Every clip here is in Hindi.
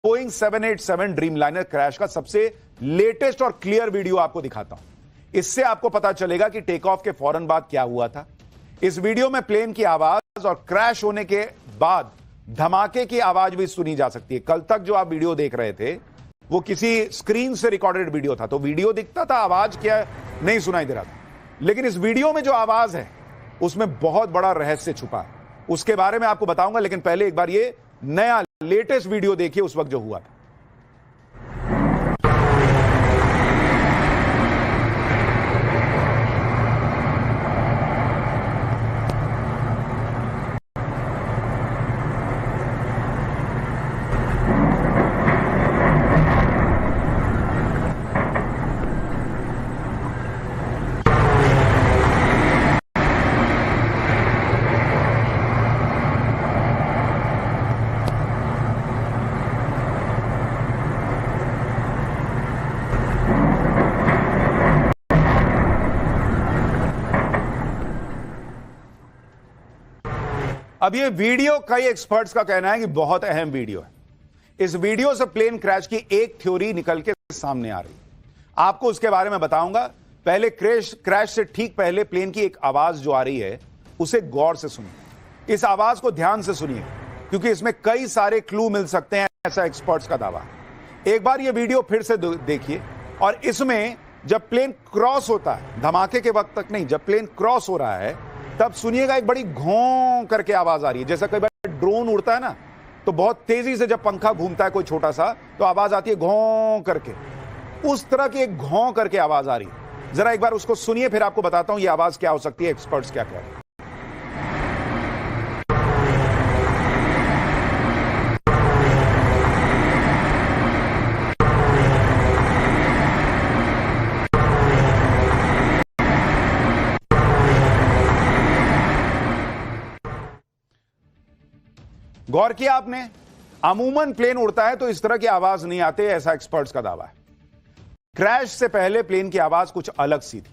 बोइंग 787 ड्रीमलाइनर क्रैश का सबसे लेटेस्ट और क्लियर वीडियो आपको दिखाता हूं। इससे आपको पता चलेगा कि टेक ऑफ के फौरन बाद क्या हुआ था। इस वीडियो में प्लेन की आवाज और क्रैश होने के बाद धमाके की आवाज भी सुनी जा सकती है। कल तक जो आप वीडियो देख रहे थे वो किसी स्क्रीन से रिकॉर्डेड वीडियो था, तो वीडियो दिखता था, आवाज क्या नहीं सुनाई दे रहा था। लेकिन इस वीडियो में जो आवाज है उसमें बहुत बड़ा रहस्य छुपा है, उसके बारे में आपको बताऊंगा। लेकिन पहले एक बार ये नया लेटेस्ट वीडियो देखिए उस वक्त जो हुआ था। अब ये वीडियो कई एक्सपर्ट्स का कहना है कि बहुत अहम वीडियो है। इस वीडियो से प्लेन क्रैश की एक थ्योरी निकल के सामने आ रही है, आपको उसके बारे में बताऊंगा। पहले क्रैश से ठीक पहले प्लेन की एक आवाज जो आ रही है उसे गौर से सुनिए। इस आवाज को ध्यान से सुनिए क्योंकि इसमें कई सारे क्लू मिल सकते हैं, ऐसा एक्सपर्ट्स का दावा है। एक बार ये वीडियो फिर से देखिए और इसमें जब प्लेन क्रॉस होता है, धमाके के वक्त तक नहीं, जब प्लेन क्रॉस हो रहा है तब सुनिएगा एक बड़ी घों करके आवाज आ रही है। जैसा कई बार ड्रोन उड़ता है ना, तो बहुत तेजी से जब पंखा घूमता है कोई छोटा सा, तो आवाज आती है घों करके। उस तरह की एक घों करके आवाज आ रही है। जरा एक बार उसको सुनिए, फिर आपको बताता हूं ये आवाज क्या हो सकती है, एक्सपर्ट्स क्या कह रहे हैं। गौर किया आपने, अमूमन प्लेन उड़ता है तो इस तरह की आवाज नहीं आती, ऐसा एक्सपर्ट्स का दावा है। क्रैश से पहले प्लेन की आवाज कुछ अलग सी थी,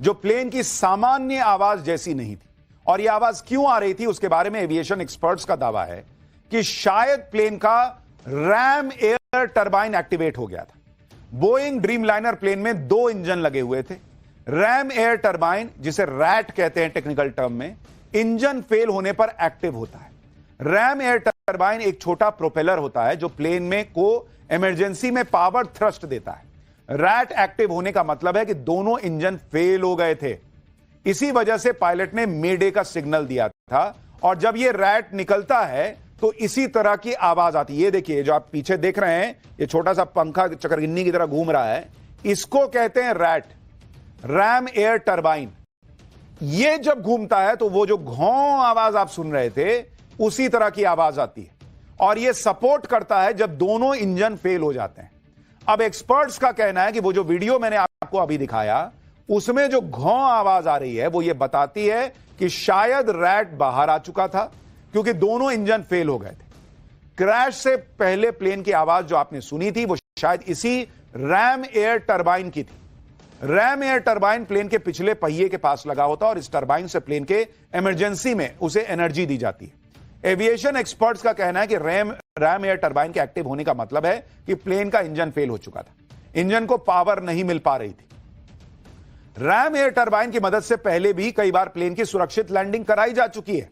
जो प्लेन की सामान्य आवाज जैसी नहीं थी। और यह आवाज क्यों आ रही थी उसके बारे में एविएशन एक्सपर्ट्स का दावा है कि शायद प्लेन का रैम एयर टरबाइन एक्टिवेट हो गया था। बोइंग ड्रीमलाइनर प्लेन में 2 इंजन लगे हुए थे। रैम एयर टरबाइन, जिसे रैट कहते हैं टेक्निकल टर्म में, इंजन फेल होने पर एक्टिव होता है। रैम एयर टरबाइन एक छोटा प्रोपेलर होता है जो प्लेन में को इमरजेंसी में पावर थ्रस्ट देता है। रैट एक्टिव होने का मतलब है कि दोनों इंजन फेल हो गए थे। इसी वजह से पायलट ने मेडे का सिग्नल दिया था। और जब ये रैट निकलता है तो इसी तरह की आवाज आती है। ये देखिए, जो आप पीछे देख रहे हैं, ये छोटा सा पंखा चक्रगिन्नी की तरह घूम रहा है, इसको कहते हैं रैट, रैम एयर टरबाइन। ये जब घूमता है तो वो जो घों आवाज आप सुन रहे थे उसी तरह की आवाज आती है। और यह सपोर्ट करता है जब दोनों इंजन फेल हो जाते हैं। अब एक्सपर्ट्स का कहना है कि वो जो वीडियो मैंने आपको अभी दिखाया उसमें जो घों आवाज आ रही है वो ये बताती है कि शायद रैट बाहर आ चुका था क्योंकि दोनों इंजन फेल हो गए थे। क्रैश से पहले प्लेन की आवाज जो आपने सुनी थी वो शायद इसी रैम एयर टरबाइन की थी। रैम एयर टरबाइन प्लेन के पिछले पहिए के पास लगा होता है और इस टरबाइन से प्लेन के इमरजेंसी में उसे एनर्जी दी जाती है। एविएशन एक्सपर्ट्स का कहना है कि रैम एयर टरबाइन के एक्टिव होने का मतलब है कि प्लेन का इंजन फेल हो चुका था, इंजन को पावर नहीं मिल पा रही थी। रैम एयर टरबाइन की मदद से पहले भी कई बार प्लेन की सुरक्षित लैंडिंग कराई जा चुकी है।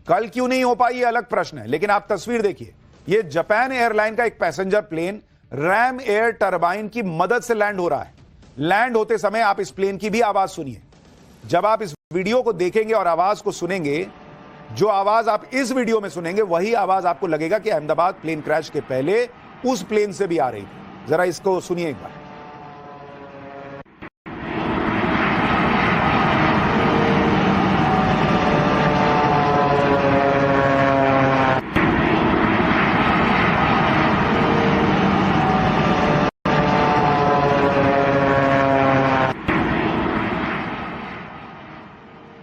कल क्यों नहीं हो पाई, यह अलग प्रश्न है। लेकिन आप तस्वीर देखिए, यह जापान एयरलाइन का एक passenger plane ram air turbine की मदद से लैंड हो रहा है। लैंड होते समय आप इस प्लेन की भी आवाज सुनिए। जब आप इस वीडियो को देखेंगे और आवाज को सुनेंगे, जो आवाज आप इस वीडियो में सुनेंगे वही आवाज आपको लगेगा कि अहमदाबाद प्लेन क्रैश के पहले उस प्लेन से भी आ रही थी। जरा इसको सुनिए एक बार।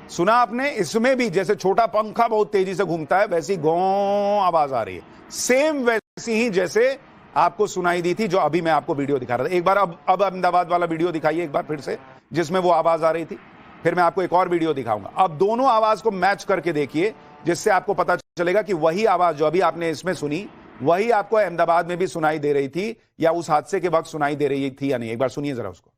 सुना आपने, इसमें भी जैसे छोटा पंखा बहुत तेजी से घूमता है वैसी गों आवाज आ रही है, सेम वैसी ही जैसे आपको सुनाई दी थी जो अभी मैं आपको वीडियो दिखा रहा था। एक बार अब अहमदाबाद वाला वीडियो दिखाइए एक बार फिर से, जिसमें वो आवाज आ रही थी। फिर मैं आपको एक और वीडियो दिखाऊंगा। अब दोनों आवाज को मैच करके देखिए जिससे आपको पता चलेगा कि वही आवाज जो अभी आपने इसमें सुनी वही आपको अहमदाबाद में भी सुनाई दे रही थी, या उस हादसे के वक्त सुनाई दे रही थी या नहीं? एक बार सुनिए जरा उसको।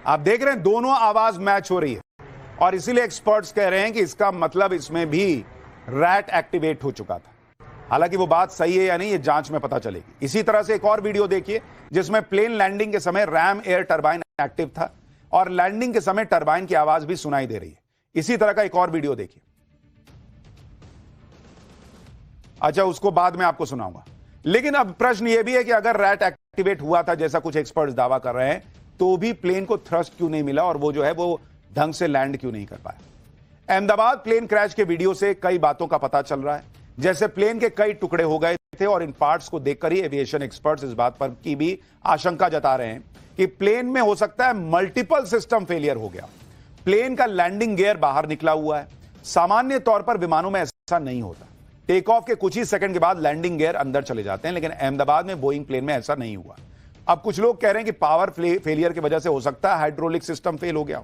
आप देख रहे हैं दोनों आवाज मैच हो रही है, और इसीलिए एक्सपर्ट्स कह रहे हैं कि इसका मतलब इसमें भी रैट एक्टिवेट हो चुका था। हालांकि वो बात सही है या नहीं, ये जांच में पता चलेगी। इसी तरह से एक और वीडियो देखिए जिसमें प्लेन लैंडिंग के समय रैम एयर टरबाइन एक्टिव था और लैंडिंग के समय टरबाइन की आवाज भी सुनाई दे रही है। इसी तरह का एक और वीडियो देखिए। अच्छा, उसको बाद में आपको सुनाऊंगा। लेकिन अब प्रश्न यह भी है कि अगर रैट एक्टिवेट हुआ था जैसा कुछ एक्सपर्ट्स दावा कर रहे हैं, तो भी प्लेन को थ्रस्ट क्यों नहीं मिला और वो जो है वो ढंग से लैंड क्यों नहीं कर पाया? अहमदाबाद प्लेन क्रैश के वीडियो से कई बातों का पता चल रहा है, जैसे प्लेन के कई टुकड़े हो गए थे, और इन पार्ट्स को देखकर ही एविएशन एक्सपर्ट्स इस बात पर की भी आशंका जता रहे हैं कि प्लेन में हो सकता है मल्टीपल सिस्टम फेलियर हो गया। प्लेन का लैंडिंग गियर बाहर निकला हुआ है। सामान्य तौर पर विमानों में ऐसा नहीं होता, टेक ऑफ के कुछ ही सेकंड के बाद लैंडिंग गियर अंदर चले जाते हैं, लेकिन अहमदाबाद में बोइंग प्लेन में ऐसा नहीं हुआ। अब कुछ लोग कह रहे हैं कि पावर फेलियर की वजह से हो सकता है हाइड्रोलिक सिस्टम फेल हो गया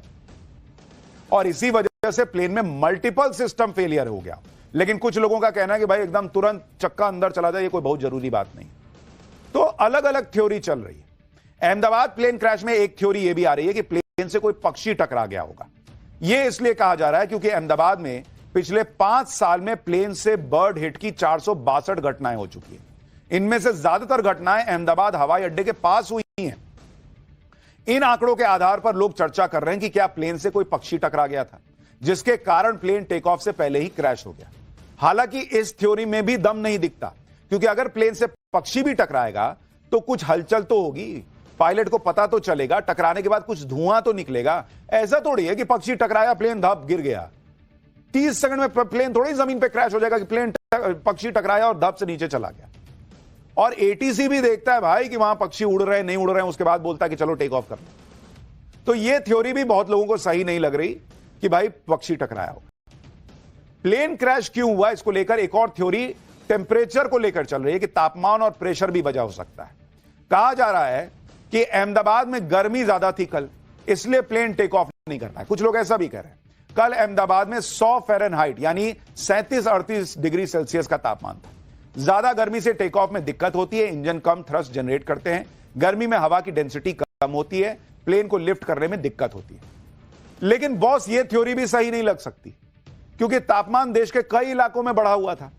और इसी वजह से प्लेन में मल्टीपल सिस्टम फेलियर हो गया। लेकिन कुछ लोगों का कहना है कि भाई एकदम तुरंत चक्का अंदर चला जाए, ये कोई बहुत जरूरी बात नहीं। तो अलग अलग थ्योरी चल रही है। अहमदाबाद प्लेन क्रैश में एक थ्योरी यह भी आ रही है कि प्लेन से कोई पक्षी टकरा गया होगा। यह इसलिए कहा जा रहा है क्योंकि अहमदाबाद में पिछले 5 साल में प्लेन से बर्ड हिट की 462 घटनाएं हो चुकी है। इनमें से ज्यादातर घटनाएं अहमदाबाद हवाई अड्डे के पास हुई हैं। इन आंकड़ों के आधार पर लोग चर्चा कर रहे हैं कि क्या प्लेन से कोई पक्षी टकरा गया था जिसके कारण प्लेन टेक ऑफ से पहले ही क्रैश हो गया। हालांकि इस थ्योरी में भी दम नहीं दिखता, क्योंकि अगर प्लेन से पक्षी भी टकराएगा तो कुछ हलचल तो होगी, पायलट को पता तो चलेगा, टकराने के बाद कुछ धुआं तो निकलेगा। ऐसा थोड़ी है कि पक्षी टकराया प्लेन धप गिर गया। 30 सेकंड में प्लेन थोड़ी जमीन पे क्रैश हो जाएगा कि प्लेन पक्षी टकराया और धप से नीचे चला गया। और एटीसी भी देखता है भाई कि वहां पक्षी उड़ रहे हैं नहीं उड़ रहे हैं, उसके बाद बोलता है कि चलो टेक ऑफ कर लो। तो यह थ्योरी भी बहुत लोगों को सही नहीं लग रही कि भाई पक्षी टकराया हो। प्लेन क्रैश क्यों हुआ, इसको लेकर एक और थ्योरी टेम्परेचर को लेकर चल रही है कि तापमान और प्रेशर भी वजह हो सकता है। कहा जा रहा है कि अहमदाबाद में गर्मी ज्यादा थी कल, इसलिए प्लेन टेक ऑफ नहीं कर पाए। कुछ लोग ऐसा भी कह रहे हैं। कल अहमदाबाद में 100 फ़ारेनहाइट यानी 37-38 डिग्री सेल्सियस का तापमान था। ज्यादा गर्मी से टेक ऑफ में दिक्कत होती है, इंजन कम थ्रस्ट जनरेट करते हैं, गर्मी में हवा की डेंसिटी कम होती है, प्लेन को लिफ्ट करने में दिक्कत होती है। लेकिन बॉस, ये थ्योरी भी सही नहीं लग सकती, क्योंकि तापमान देश के कई इलाकों में बढ़ा हुआ था,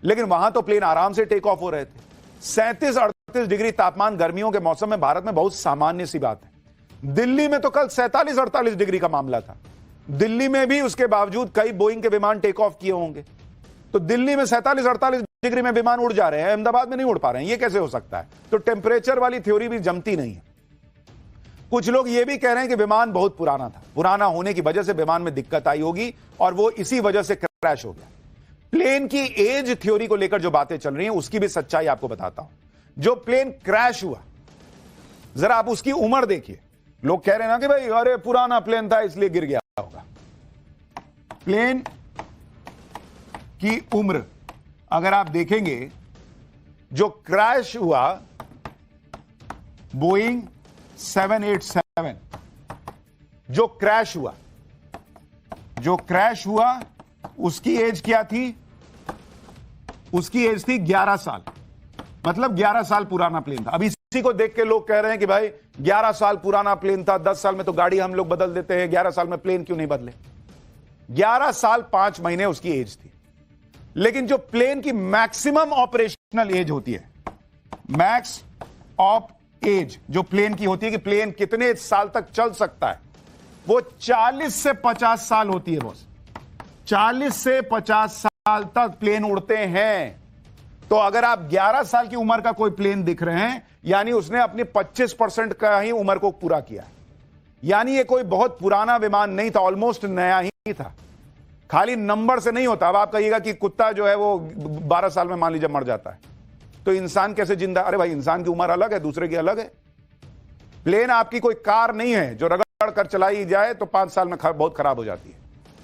लेकिन वहां तो प्लेन आराम से टेक ऑफ हो रहे थे। 37-38 डिग्री तापमान गर्मियों के मौसम में भारत में बहुत सामान्य सी बात है। दिल्ली में तो कल 47-48 डिग्री का मामला था। दिल्ली में भी उसके बावजूद कई बोइंग के विमान टेक ऑफ किए होंगे। तो दिल्ली में 47-48 डिग्री में विमान उड़ जा रहे हैं, अहमदाबाद में नहीं उड़ पा रहे हैं, ये कैसे हो सकता है? तो टेम्परेचर वाली थ्योरी भी जमती नहीं है। कुछ लोग ये भी कह रहे हैं कि विमान बहुत पुराना था, पुराना होने की वजह से विमान में दिक्कत आई होगी और वो इसी वजह से क्रैश हो गया। प्लेन की एज थ्योरी को लेकर जो बातें चल रही हैं उसकी भी सच्चाई आपको बताता हूं। जो प्लेन क्रैश हुआ, जरा आप उसकी उम्र देखिए। लोग कह रहे हैं ना कि भाई अरे पुराना प्लेन था इसलिए गिर गया होगा। प्लेन की उम्र अगर आप देखेंगे, जो क्रैश हुआ बोइंग 787, जो क्रैश हुआ उसकी एज क्या थी? उसकी एज थी 11 साल, मतलब 11 साल पुराना प्लेन था। अभी इसी को देख के लोग कह रहे हैं कि भाई 11 साल पुराना प्लेन था, 10 साल में तो गाड़ी हम लोग बदल देते हैं, 11 साल में प्लेन क्यों नहीं बदले? 11 साल 5 महीने उसकी एज थी। लेकिन जो प्लेन की मैक्सिमम ऑपरेशनल एज होती है, मैक्स ऑफ एज जो प्लेन की होती है कि प्लेन कितने साल तक चल सकता है, वो 40 से 50 साल होती है बॉस। 40 से 50 साल तक प्लेन उड़ते हैं। तो अगर आप 11 साल की उम्र का कोई प्लेन दिख रहे हैं, यानी उसने अपनी 25% का ही उम्र को पूरा किया। यानी ये कोई बहुत पुराना विमान नहीं था, ऑलमोस्ट नया ही था। खाली नंबर से नहीं होता। अब आप कहिएगा कि कुत्ता जो है वो 12 साल में मान लीजिए मर जाता है, तो इंसान कैसे जिंदा? अरे भाई, इंसान की उम्र अलग है, दूसरे की अलग है। प्लेन आपकी कोई कार नहीं है जो रगड़ कर चलाई जाए तो 5 साल में बहुत खराब हो जाती है,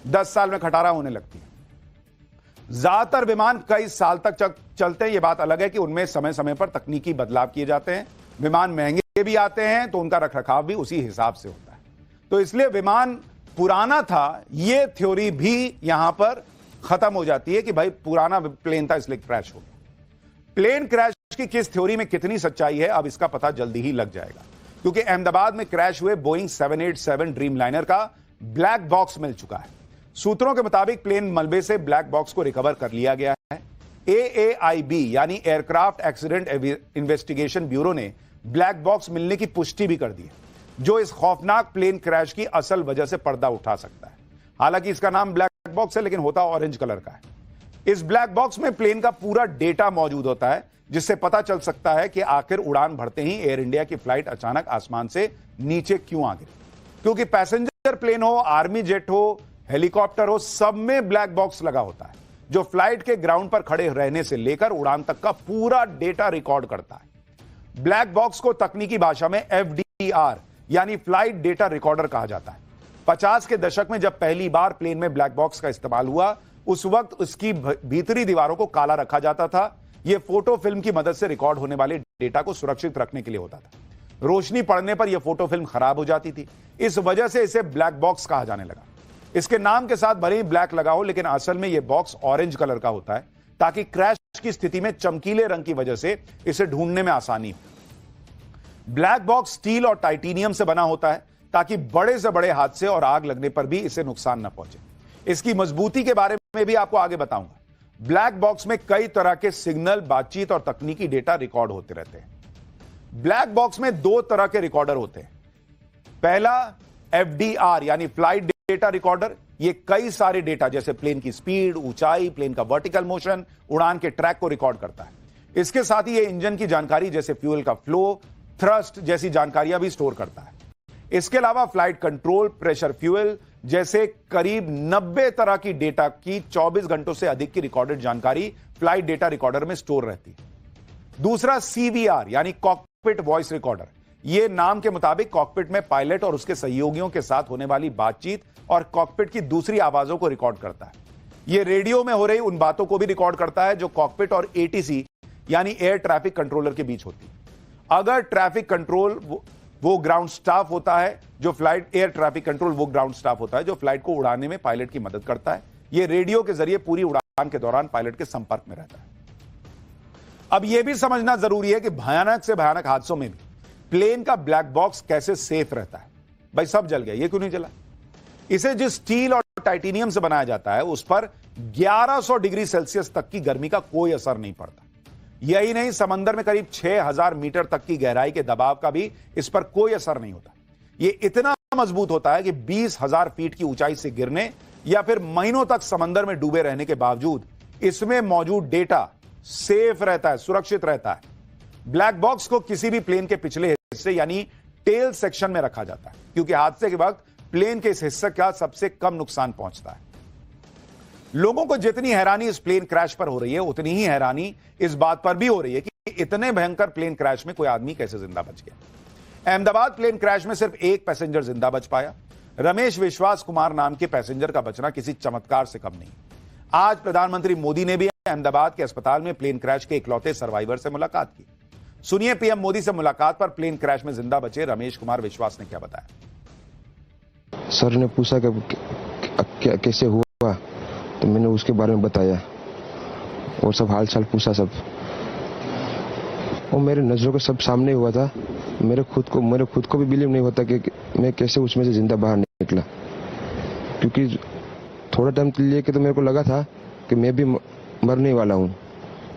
10 साल में खटारा होने लगती है। ज्यादातर विमान कई साल तक चलते हैं। यह बात अलग है कि उनमें समय समय पर तकनीकी बदलाव किए जाते हैं। विमान महंगे भी आते हैं तो उनका रखरखाव भी उसी हिसाब से होता है। तो इसलिए विमान पुराना था, यह थ्योरी भी यहां पर खत्म हो जाती है कि भाई पुराना प्लेन था इसलिए क्रैश हो गया। प्लेन क्रैश की किस थ्योरी में कितनी सच्चाई है अब इसका पता जल्दी ही लग जाएगा, क्योंकि अहमदाबाद में क्रैश हुए बोइंग 787 ड्रीमलाइनर का ब्लैक बॉक्स मिल चुका है। सूत्रों के मुताबिक प्लेन मलबे से ब्लैक बॉक्स को रिकवर कर लिया गया है। AAIB यानी एयरक्राफ्ट एक्सीडेंट इन्वेस्टिगेशन ब्यूरो ने ब्लैक बॉक्स मिलने की पुष्टि भी कर दी है, जो इस खौफनाक प्लेन क्रैश की असल वजह से पर्दा उठा सकता है। हालांकि इसका नाम ब्लैक बॉक्स है लेकिन होता ऑरेंज कलर का है। इस ब्लैक बॉक्स में प्लेन का पूरा डेटा मौजूद होता है, जिससे पता चल सकता है कि आखिर उड़ान भरते ही एयर इंडिया की फ्लाइट अचानक आसमान से नीचे क्यों आ गई। क्योंकि पैसेंजर प्लेन हो, आर्मी जेट हो, हेलीकॉप्टर हो, सब में ब्लैक बॉक्स लगा होता है, जो फ्लाइट के ग्राउंड पर खड़े रहने से लेकर उड़ान तक का पूरा डेटा रिकॉर्ड करता है। ब्लैक बॉक्स को तकनीकी भाषा में FDR यानी फ्लाइट डेटा रिकॉर्डर कहा जाता है। 50 के दशक में जब पहली बार प्लेन में ब्लैक बॉक्स का इस्तेमाल हुआ, उस वक्त उसकी भीतरी दीवारों को काला रखा जाता था। यह फोटो फिल्म की मदद से रिकॉर्ड होने वाले डेटा को सुरक्षित रखने के लिए होता था। रोशनी पड़ने पर यह फोटो फिल्म खराब हो जाती थी, इस वजह से इसे ब्लैक बॉक्स कहा जाने लगा। इसके नाम के साथ भले ही ब्लैक लगा हो, लेकिन असल में यह बॉक्स ऑरेंज कलर का होता है, ताकि क्रैश की स्थिति में चमकीले रंग की वजह से इसे ढूंढने में आसानी हो। ब्लैक बॉक्स स्टील और टाइटेनियम से बना होता है, ताकि बड़े से बड़े हादसे और आग लगने पर भी इसे नुकसान न पहुंचे। इसकी मजबूती के बारे में भी आपको आगे बताऊंगा। ब्लैक बॉक्स में कई तरह के सिग्नल, बातचीत और तकनीकी डेटा रिकॉर्ड होते रहते हैं। ब्लैक बॉक्स में 2 तरह के रिकॉर्डर होते हैं। पहला FDR यानी फ्लाइट डेटा रिकॉर्डर। ये कई सारे डेटा जैसे प्लेन की स्पीड, ऊंचाई, प्लेन का वर्टिकल मोशन, उड़ान के ट्रैक को रिकॉर्ड करता है। इसके साथ ही ये इंजन की जानकारी जैसे फ्यूल का फ्लो, थ्रस्ट जैसी जानकारियां भी स्टोर करता है। इसके अलावा फ्लाइट कंट्रोल, प्रेशर, फ्यूल जैसे करीब 90 तरह की डेटा की 24 घंटों से अधिक की रिकॉर्डेड जानकारी फ्लाइट डेटा रिकॉर्डर में स्टोर रहती है। दूसरा CVR यानी कॉकपिट वॉइस रिकॉर्डर। यह नाम के मुताबिक कॉकपिट में पायलट और उसके सहयोगियों के साथ होने वाली बातचीत और कॉकपिट की दूसरी आवाजों को रिकॉर्ड करता है। यह रेडियो में हो रही उन बातों को भी रिकॉर्ड करता है जो कॉकपिट और ATC यानी एयर ट्रैफिक कंट्रोलर के बीच होती है। अगर ट्रैफिक कंट्रोल वो ग्राउंड स्टाफ होता है जो फ्लाइट एयर ट्रैफिक कंट्रोल वो ग्राउंड स्टाफ होता है जो फ्लाइट को उड़ाने में पायलट की मदद करता है। यह रेडियो के जरिए पूरी उड़ान के दौरान पायलट के संपर्क में रहता है। अब यह भी समझना जरूरी है कि भयानक से भयानक हादसों में भी प्लेन का ब्लैक बॉक्स कैसे सेफ रहता है। भाई सब जल गया, ये क्यों नहीं जला? इसे जिस स्टील और टाइटेनियम से बनाया जाता है उस पर 1100 डिग्री सेल्सियस तक की गर्मी का कोई असर नहीं पड़ता। यही नहीं, समंदर में करीब 6000 मीटर तक की गहराई के दबाव का भी इस पर कोई असर नहीं होता। यह इतना मजबूत होता है कि 20,000 फीट की ऊंचाई से गिरने या फिर महीनों तक समंदर में डूबे रहने के बावजूद इसमें मौजूद डेटा सेफ रहता है, सुरक्षित रहता है। ब्लैक बॉक्स को किसी भी प्लेन के पिछले हिस्से यानी टेल सेक्शन में रखा जाता है, क्योंकि हादसे के वक्त प्लेन के इस हिस्से का सबसे कम नुकसान पहुंचता है। लोगों को जितनी हैरानी इस प्लेन क्रैश पर हो रही है, उतनी ही हैरानी इस बात पर भी हो रही है कि इतने भयंकर प्लेन क्रैश में कोई आदमी कैसे जिंदा बच गया। अहमदाबाद प्लेन क्रैश में सिर्फ एक पैसेंजर जिंदा बच पाया। रमेश विश्वास कुमार नाम के पैसेंजर का बचना किसी चमत्कार से कम नहीं। आज प्रधानमंत्री मोदी ने भी अहमदाबाद के अस्पताल में प्लेन क्रैश के इकलौते सर्वाइवर से मुलाकात की। सुनिए पीएम मोदी से मुलाकात पर प्लेन क्रैश में जिंदा बचे रमेश कुमार विश्वास ने क्या बताया। सर ने पूछा कि कैसे हुआ, तो मैंने उसके बारे में बताया और सब हाल चाल पूछा सब। और मेरे नजरों के सब सामने हुआ था। मेरे खुद को भी बिलीव नहीं होता कि मैं कैसे उसमें से जिंदा बाहर निकला, क्योंकि थोड़ा टाइम के लिए तो मेरे को लगा था कि मैं भी मरने वाला हूँ,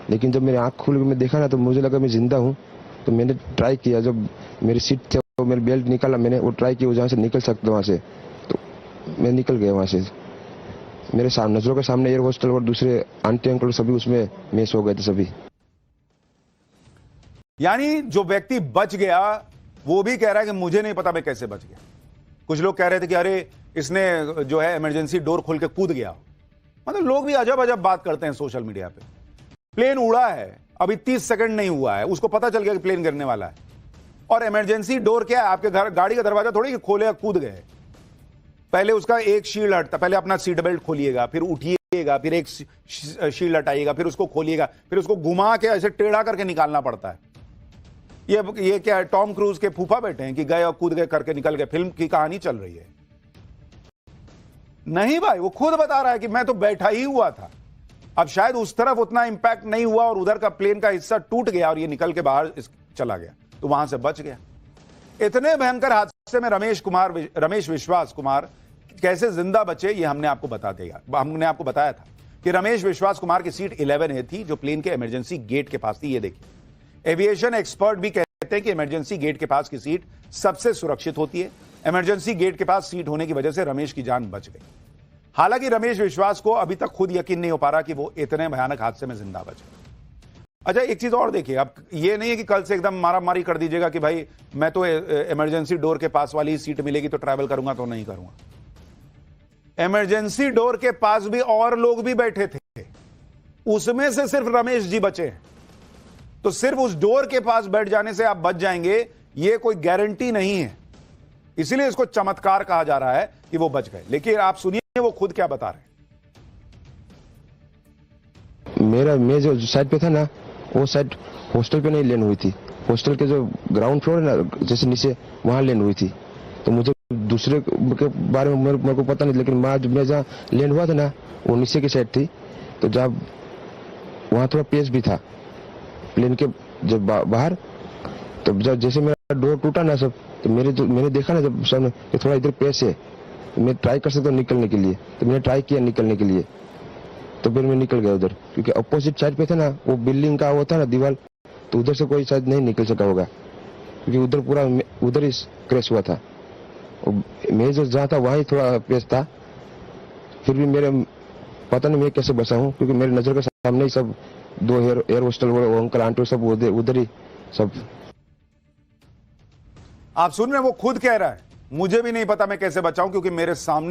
लेकिन जब मेरी आँख खुल के मैं देखा ना तो मुझे लगा मैं जिंदा हूँ। तो मैंने ट्राई किया, जब मेरी सीट थी तो मेरी बेल्ट निकाला, मैंने वो ट्राई किया जहाँ से निकल सकता वहाँ से, तो मैं निकल गया वहाँ से। मेरे सामने नजरों के सामने एयर होस्टल और दूसरे आंटी अंकल सभी उसमें मिस हो गए थे सभी। यानी जो व्यक्ति बच गया वो भी कह रहा है कि मुझे नहीं पता मैं कैसे बच गया। कुछ लोग कह रहे थे कि अरे इसने जो है इमरजेंसी डोर खोल के कूद गया। मतलब लोग भी अजब अजब बात करते हैं सोशल मीडिया पे। प्लेन उड़ा है, अभी 30 सेकंड नहीं हुआ है, उसको पता चल गया कि प्लेन गिरने वाला है, और इमरजेंसी डोर क्या है? आपके घर गाड़ी का दरवाजा थोड़ी कि खोले कूद गए। पहले उसका एक शील्ड हटता, पहले अपना सीट बेल्ट खोलिएगा, फिर उठिएगा, फिर एक शील्ड हटाइएगा, फिर उसको खोलिएगा, फिर उसको घुमा के ऐसे टेढ़ा करके निकालना पड़ता है। ये क्या है, टॉम क्रूज के फूफा बैठे हैं कि गए और कूद गए करके निकल गए? फिल्म की कहानी चल रही है? नहीं भाई, वो खुद बता रहा है कि मैं तो बैठा ही हुआ था। अब शायद उस तरफ उतना इंपैक्ट नहीं हुआ और उधर का प्लेन का हिस्सा टूट गया और ये निकल के बाहर चला गया, तो वहां से बच गया। इतने भयंकर हादसे में रमेश विश्वास कुमार कैसे जिंदा बचे, ये हमने आपको बताया था कि रमेश विश्वास कुमार की सीट 11A थी, जो प्लेन के इमरजेंसी गेट के पास थी। ये देखिए, एविएशन एक्सपर्ट भी कहते हैं कि इमरजेंसी गेट के पास की सीट सबसे सुरक्षित होती है। इमरजेंसी गेट के पास सीट होने की वजह से रमेश की जान बच गई। हालांकि रमेश विश्वास को अभी तक खुद यकीन नहीं हो पा रहा कि वो इतने भयानक हादसे में जिंदा बचे। अच्छा, एक चीज और देखिए, अब ये नहीं है कि कल से एकदम मारामारी कर दीजिएगा कि भाई मैं तो इमरजेंसी डोर के पास वाली सीट मिलेगी तो ट्रैवल करूंगा, तो नहीं करूंगा। इमरजेंसी डोर के पास भी और लोग भी बैठे थे, उसमें से सिर्फ रमेश जी बचे हैं। तो सिर्फ उस डोर के पास बैठ जाने से आप बच जाएंगे, ये कोई गारंटी नहीं है। इसीलिए इसको चमत्कार कहा जा रहा है कि वो बच गए। लेकिन आप सुनिए वो खुद क्या बता रहे हैं। मैं जो साइड पे था ना, वो साइड हॉस्टल पे नहीं लैंड हुई थी। हॉस्टल के जो ग्राउंड फ्लोर है ना, जैसे नीचे, वहां लैंड हुई थी। तो मुझे दूसरे के बारे में मेरे को पता नहीं, लेकिन मैं जहाँ लैंड हुआ था ना, वो नीचे की साइड थी। तो जब वहां थोड़ा पेस भी था प्लेन के जब बाहर, तो जब जैसे मेरा डोर टूटा ना सब, तो मैंने देखा ना जब सामने कि थोड़ा इधर पेस है, तो मैं ट्राई कर सकता हूँ निकलने के लिए। तो मैंने ट्राई किया निकलने के लिए, तो फिर मैं निकल गया उधर, क्योंकि अपोजिट साइड पे था ना, वो बिल्डिंग का वो था ना दीवार, तो उधर से कोई शायद नहीं निकल सका होगा, क्योंकि उधर पूरा उधर ही क्रैश हुआ था। मैं जो जहाँ था वहाँ थोड़ा पेस था। फिर भी मेरे पता नहीं मैं कैसे बचा हूँ, क्योंकि मेरी नजर के सामने ही सब दो एयर होस्टल वो अंकल आंटी सब उधर ही सब। आप सुन रहे हैं, वो खुद कह रहा है मुझे भी नहीं पता मैं कैसे बचाऊं, क्योंकि मेरे सामने